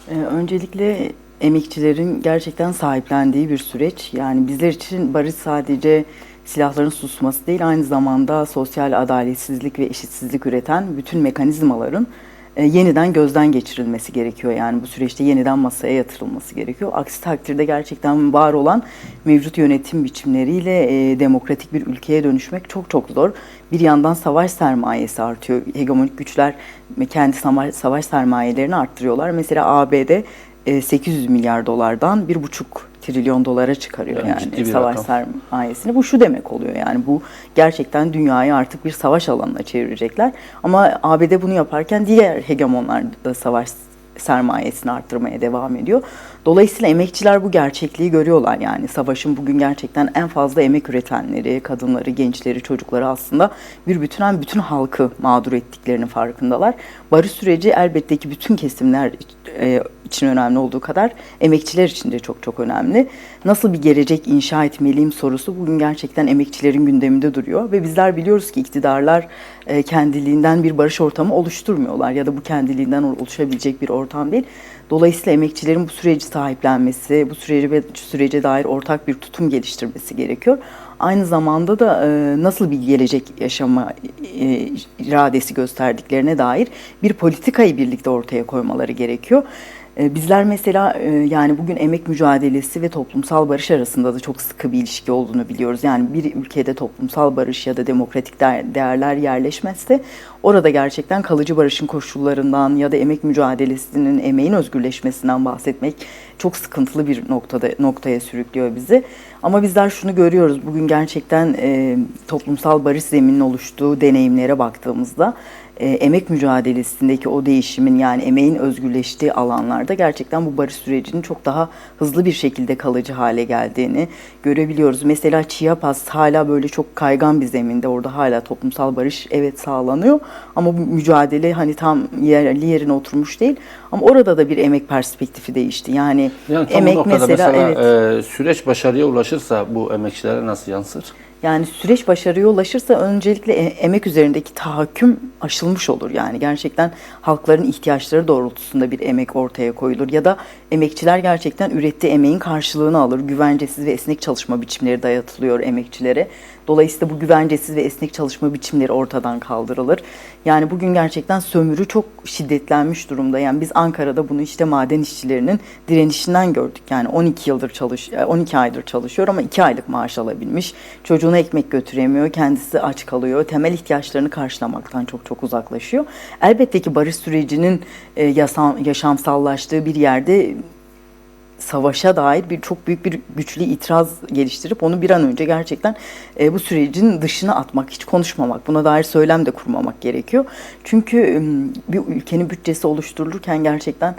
Öncelikle emekçilerin gerçekten sahiplendiği bir süreç. Yani bizler için barış sadece silahların susması değil, aynı zamanda sosyal adaletsizlik ve eşitsizlik üreten bütün mekanizmaların yeniden gözden geçirilmesi gerekiyor. Yani bu süreçte yeniden masaya yatırılması gerekiyor. Aksi takdirde gerçekten var olan mevcut yönetim biçimleriyle demokratik bir ülkeye dönüşmek çok çok zor. Bir yandan savaş sermayesi artıyor. Hegemonik güçler kendi savaş sermayelerini arttırıyorlar. Mesela ABD 800 milyar dolardan 1,5 trilyon dolara çıkarıyor yani savaş rakam. sermayesini. Bu şu demek oluyor, yani bu gerçekten dünyayı artık bir savaş alanına çevirecekler. Ama ABD bunu yaparken diğer hegemonlar da savaş sermayesini arttırmaya devam ediyor. Dolayısıyla emekçiler bu gerçekliği görüyorlar. Yani savaşın bugün gerçekten en fazla emek üretenleri, kadınları, gençleri, çocukları aslında bir bütünen bütün halkı mağdur ettiklerinin farkındalar. Barış süreci elbette ki bütün kesimler için önemli olduğu kadar emekçiler için de çok çok önemli. Nasıl bir gelecek inşa etmeliyim sorusu bugün gerçekten emekçilerin gündeminde duruyor ve bizler biliyoruz ki iktidarlar kendiliğinden bir barış ortamı oluşturmuyorlar ya da bu kendiliğinden oluşabilecek bir ortam değil. Dolayısıyla emekçilerin bu süreci sahiplenmesi, bu süreci ve sürece dair ortak bir tutum geliştirmesi gerekiyor. Aynı zamanda da nasıl bir gelecek yaşama iradesi gösterdiklerine dair bir politikayı birlikte ortaya koymaları gerekiyor. Bizler mesela yani bugün emek mücadelesi ve toplumsal barış arasında da çok sıkı bir ilişki olduğunu biliyoruz. Yani bir ülkede toplumsal barış ya da demokratik değerler yerleşmezse orada gerçekten kalıcı barışın koşullarından ya da emek mücadelesinin, emeğin özgürleşmesinden bahsetmek çok sıkıntılı bir noktaya sürüklüyor bizi. Ama bizler şunu görüyoruz, bugün gerçekten toplumsal barış zemininin oluştuğu deneyimlere baktığımızda emek mücadelesindeki o değişimin, yani emeğin özgürleştiği alanlarda gerçekten bu barış sürecinin çok daha hızlı bir şekilde kalıcı hale geldiğini görebiliyoruz. Mesela Chiapas hala böyle çok kaygan bir zeminde, orada hala toplumsal barış evet sağlanıyor ama bu mücadele hani tam yerli yerine oturmuş değil. Ama orada da bir emek perspektifi değişti. Yani Yani tam bu emek noktada mesela mesela evet. süreç başarıya ulaşırsa bu emekçilere nasıl yansır? Yani süreç başarıya ulaşırsa öncelikle emek üzerindeki tahakküm aşılmış olur. Yani gerçekten halkların ihtiyaçları doğrultusunda bir emek ortaya koyulur ya da emekçiler gerçekten ürettiği emeğin karşılığını alır. Güvencesiz ve esnek çalışma biçimleri dayatılıyor emekçilere. Dolayısıyla bu güvencesiz ve esnek çalışma biçimleri ortadan kaldırılır. Yani bugün gerçekten sömürü çok şiddetlenmiş durumda. Yani biz Ankara'da bunu işte maden işçilerinin direnişinden gördük. Yani 12 aydır çalışıyor ama 2 aylık maaş alabilmiş. Çocuğuna ekmek götüremiyor, kendisi aç kalıyor. Temel ihtiyaçlarını karşılamaktan çok çok uzaklaşıyor. Elbette ki barış sürecinin yaşamsallaştığı bir yerde savaşa dair çok büyük bir güçlü itiraz geliştirip onu bir an önce gerçekten bu sürecin dışına atmak, hiç konuşmamak, buna dair söylem de kurmamak gerekiyor. Çünkü bir ülkenin bütçesi oluşturulurken gerçekten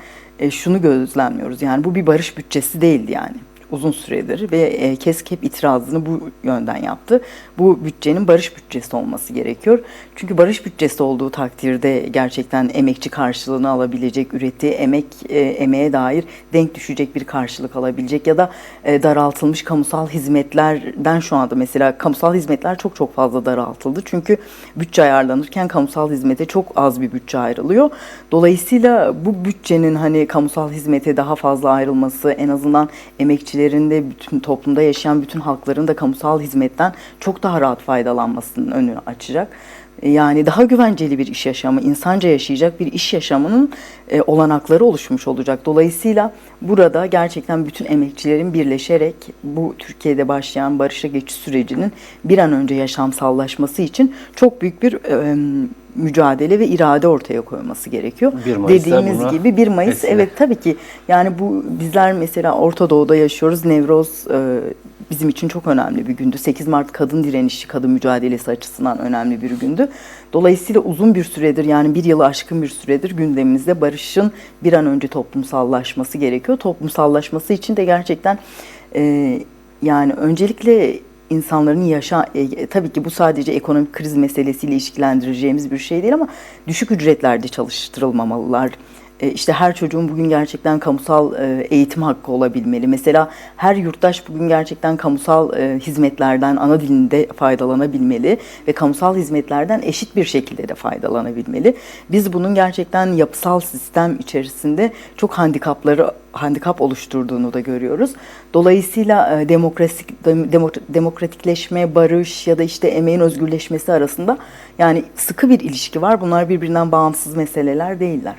şunu gözlemliyoruz. Yani bu bir barış bütçesi değildi yani. Uzun süredir ve KESK hep itirazını bu yönden yaptı. Bu bütçenin barış bütçesi olması gerekiyor. Çünkü barış bütçesi olduğu takdirde gerçekten emekçi karşılığını alabilecek, ürettiği emeğe dair denk düşecek bir karşılık alabilecek ya da daraltılmış kamusal hizmetlerden şu anda mesela kamusal hizmetler çok çok fazla daraltıldı. Çünkü bütçe ayarlanırken kamusal hizmete çok az bir bütçe ayrılıyor. Dolayısıyla bu bütçenin hani kamusal hizmete daha fazla ayrılması en azından emekçilerin de bütün toplumda yaşayan bütün halkların da kamusal hizmetten çok daha rahat faydalanmasının önünü açacak. Yani daha güvenceli bir iş yaşamı, insanca yaşayacak bir iş yaşamının olanakları oluşmuş olacak. Dolayısıyla burada gerçekten bütün emekçilerin birleşerek bu Türkiye'de başlayan barışa geçiş sürecinin bir an önce yaşamsallaşması için çok büyük bir mücadele ve irade ortaya koyması gerekiyor. 1 Mayıs'ta Dediğimiz gibi 1 Mayıs vesile. evet tabii ki yani bu bizler mesela Orta Doğu'da yaşıyoruz. Nevroz bizim için çok önemli bir gündü. 8 Mart kadın direnişi, kadın mücadelesi açısından önemli bir gündü. Dolayısıyla uzun bir süredir, yani bir yılı aşkın bir süredir gündemimizde barışın bir an önce toplumsallaşması gerekiyor. Toplumsallaşması için de gerçekten yani öncelikle insanların tabii ki bu sadece ekonomik kriz meselesiyle ilişkilendireceğimiz bir şey değil ama düşük ücretlerde çalıştırılmamalılar. işte her çocuğun bugün gerçekten kamusal eğitim hakkı olabilmeli. Mesela her yurttaş bugün gerçekten kamusal hizmetlerden ana dilinde faydalanabilmeli ve kamusal hizmetlerden eşit bir şekilde de faydalanabilmeli. Biz bunun gerçekten yapısal sistem içerisinde çok handikap oluşturduğunu da görüyoruz. Dolayısıyla demokratikleşme, barış ya da işte emeğin özgürleşmesi arasında yani sıkı bir ilişki var. Bunlar birbirinden bağımsız meseleler değiller.